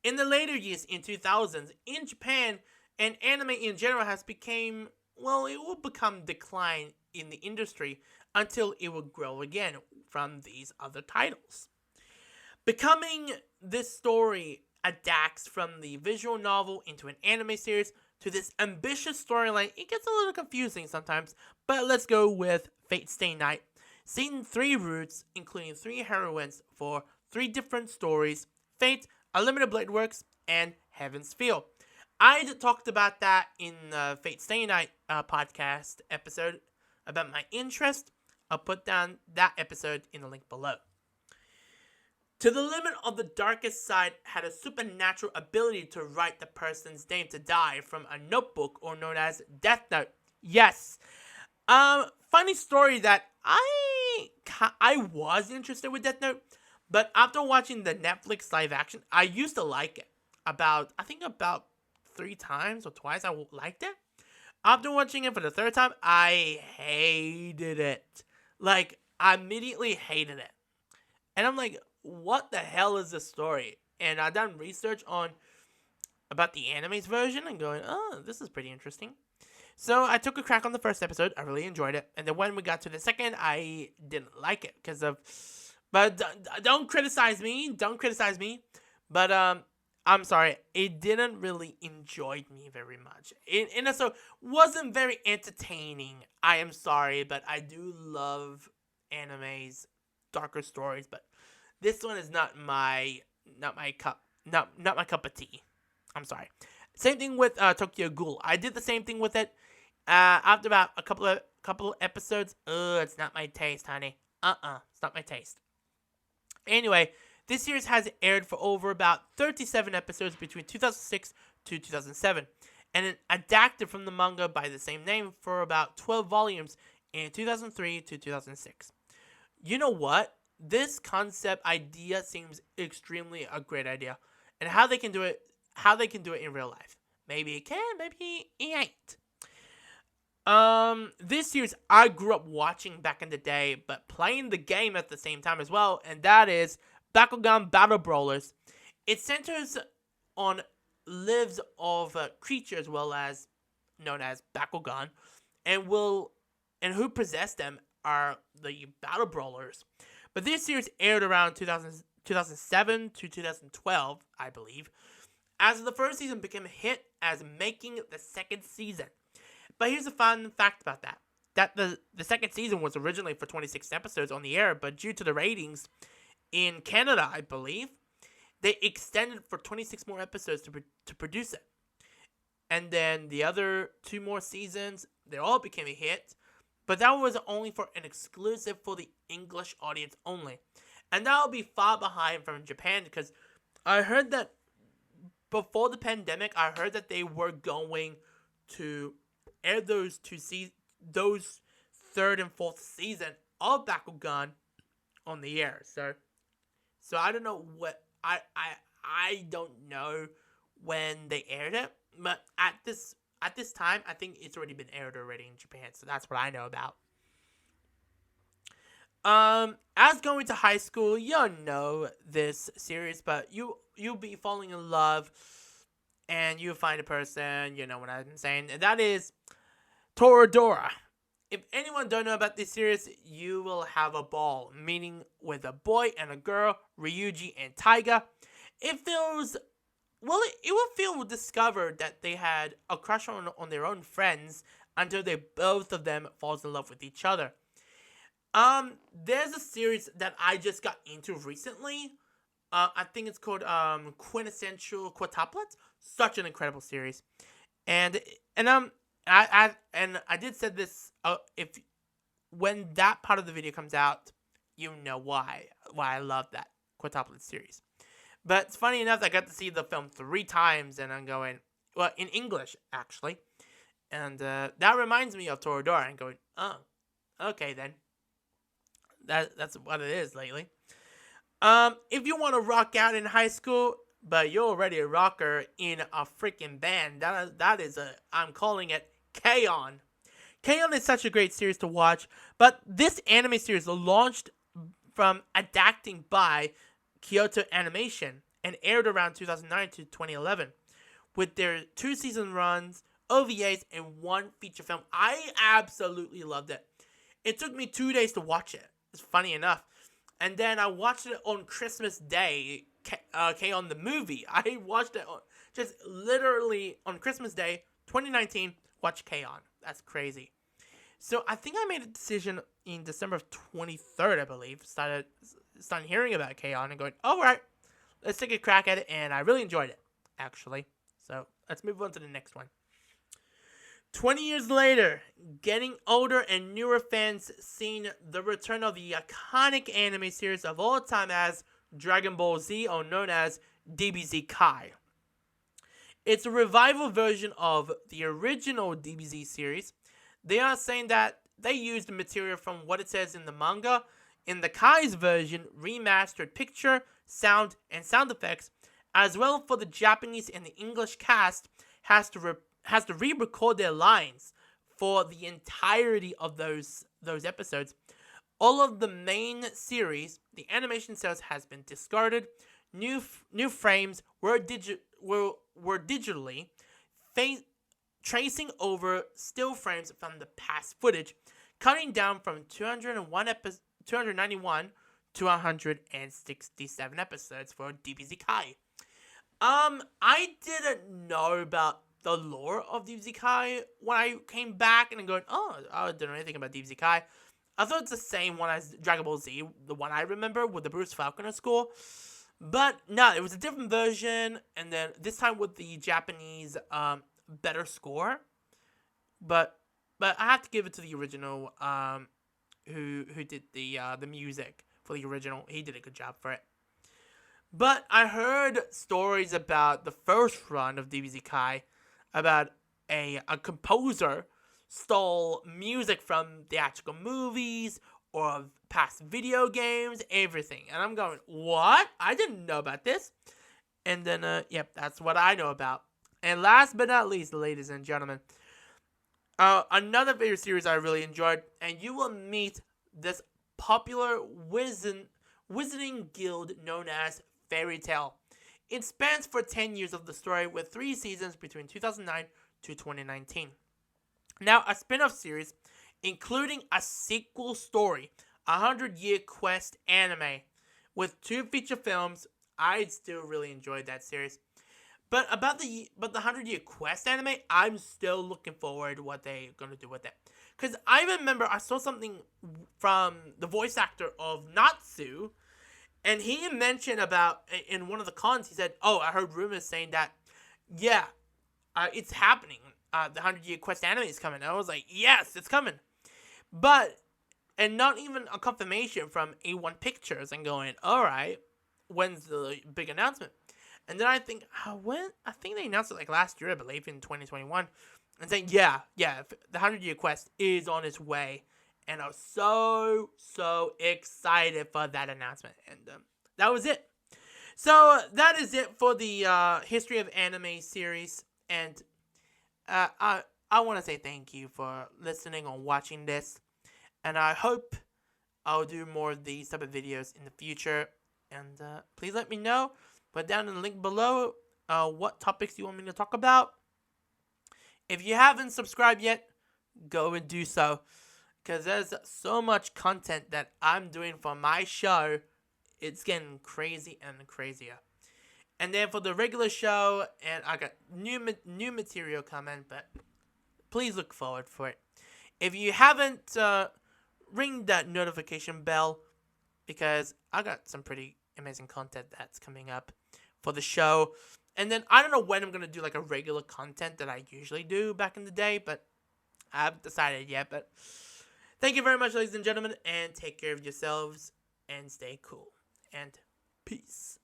In the later years, in 2000s, in Japan, and anime in general has become, well, it will become decline in the industry until it will grow again from these other titles. Becoming this story adapts from the visual novel into an anime series to this ambitious storyline, it gets a little confusing sometimes, but let's go with Fate Stay Night. Seeing three routes, including three heroines for three different stories: Fate, Unlimited Blade Works, and Heaven's Feel. I talked about that in the Fate Stay Night podcast episode about my interest. I'll put down that episode in the link below. To the Limit of the Darkest Side had a supernatural ability to write the person's name to die from a notebook, or known as Death Note. Yes. Funny story that I was interested with Death Note, but after watching the Netflix live action, I used to like it. About 3 times or twice I liked it. After watching it for the third time, I hated it. Like, I immediately hated it. And I'm like, what the hell is this story? And I done research on about the anime's version and going, oh, this is pretty interesting. So I took a crack on the first episode. I really enjoyed it. And then when we got to the second, I didn't like it because of... But don't criticize me. Don't criticize me. But I'm sorry. It didn't really enjoy me very much. And also wasn't very entertaining. I am sorry, but I do love anime's darker stories. But this one is not my cup of tea. I'm sorry. Same thing with Tokyo Ghoul. I did the same thing with it. After about a couple of episodes, it's not my taste, honey. It's not my taste. Anyway, this series has aired for over about 37 episodes between 2006 to 2007, and it adapted from the manga by the same name for about 12 volumes in 2003 to 2006. You know what? This concept idea seems extremely a great idea, and how they can do it in real life. Maybe it can, maybe it ain't. This series I grew up watching back in the day, but playing the game at the same time as well, and that is Bakugan Battle Brawlers. It centers on lives of creatures, as well as known as Bakugan, and who possess them are the Battle Brawlers. But this series aired around 2007 to 2012, I believe, as the first season became a hit as making the second season. But here's a fun fact about that. That the second season was originally for 26 episodes on the air, but due to the ratings in Canada, I believe, they extended for 26 more episodes to produce it. And then the other 2 more seasons, they all became a hit. But that was only for an exclusive for the English audience only. And that will be far behind from Japan, because I heard that before the pandemic, I heard that they were going to air those third and fourth season of Bakugan on the air. So I don't know what I don't know when they aired it, but at this time, I think it's already been aired already in Japan. So that's what I know about. As going to high school, you'll know this series, but you'll be falling in love, and you'll find a person, you know what I'm saying, and that is Toradora. If anyone don't know about this series, you will have a ball, meaning with a boy and a girl, Ryuji and Taiga. It will feel discovered that they had a crush on their own friends until both of them falls in love with each other. There's a series that I just got into recently. I think it's called Quintessential Quintuplet. Such an incredible series, and I did said this. If when that part of the video comes out, you know why I love that Quintuplet series. But it's funny enough, I got to see the film 3 times, and I'm going, well, in English actually, and that reminds me of Toradora, and going, oh, okay then. That's what it is lately. If you want to rock out in high school, but you're already a rocker in a freaking band, that is I'm calling it K-On! K-On! Is such a great series to watch, but this anime series launched from adapting by Kyoto Animation, and aired around 2009 to 2011, with their 2-season runs, OVAs, and 1 feature film. I absolutely loved it. It took me 2 days to watch it. It's funny enough. And then I watched it on Christmas Day, K-On! The movie. I watched it just literally on Christmas Day, 2019, watch K-On! That's crazy. So I think I made a decision in December of 23rd, I believe. Started hearing about K-On! And going, all right, let's take a crack at it. And I really enjoyed it, actually. So let's move on to the next one. 20 years later, getting older and newer fans seeing the return of the iconic anime series of all time as Dragon Ball Z, or known as DBZ Kai. It's a revival version of the original DBZ series. They are saying that they used material from what it says in the manga. In the Kai's version, remastered picture, sound, and sound effects, as well for the Japanese and the English cast, has to re-record their lines for the entirety of those episodes. All of the main series, the animation cells has been discarded. New frames were digitally tracing over still frames from the past footage, cutting down from 291 to 167 episodes for DBZ Kai. I didn't know about the lore of DBZ Kai when I came back and I'm going, oh, I don't know anything about DBZ Kai. I thought it's the same one as Dragon Ball Z, the one I remember with the Bruce Falconer score. But no, it was a different version, and then this time with the Japanese better score. But I have to give it to the original who did the music for the original. He did a good job for it. But I heard stories about the first run of DBZ Kai, about a composer stole music from theatrical movies or of past video games, everything. And I'm going, what? I didn't know about this. And then, yep, that's what I know about. And last but not least, ladies and gentlemen, another video series I really enjoyed, and you will meet this popular wizarding guild known as Fairy Tail. It spans for 10 years of the story with 3 seasons between 2009 to 2019. Now, a spin-off series, including a sequel story, 100-Year Quest anime, with 2 feature films. I still really enjoyed that series. But the 100-Year Quest anime, I'm still looking forward to what they're going to do with it. Because I remember I saw something from the voice actor of Natsu, and he mentioned about, in one of the cons, he said, oh, I heard rumors saying that, yeah, it's happening. The 100-Year Quest anime is coming. And I was like, yes, it's coming. But, and not even a confirmation from A1 Pictures and going, all right, when's the big announcement? And then I think, I think they announced it like last year, I believe, in 2021. And saying, yeah, the 100-Year Quest is on its way. And I was so excited for that announcement. And that was it. So that is it for the History of Anime series. And I want to say thank you for listening or watching this. And I hope I'll do more of these type of videos in the future. And please let me know. Put down in the link below what topics you want me to talk about. If you haven't subscribed yet, go and do so. Because there's so much content that I'm doing for my show. It's getting crazy and crazier. And then for the regular show, and I got new material coming, but please look forward for it. If you haven't, ring that notification bell, because I got some pretty amazing content that's coming up for the show. And then I don't know when I'm going to do like a regular content that I usually do back in the day, but I haven't decided yet. But thank you very much, ladies and gentlemen, and take care of yourselves and stay cool. And peace.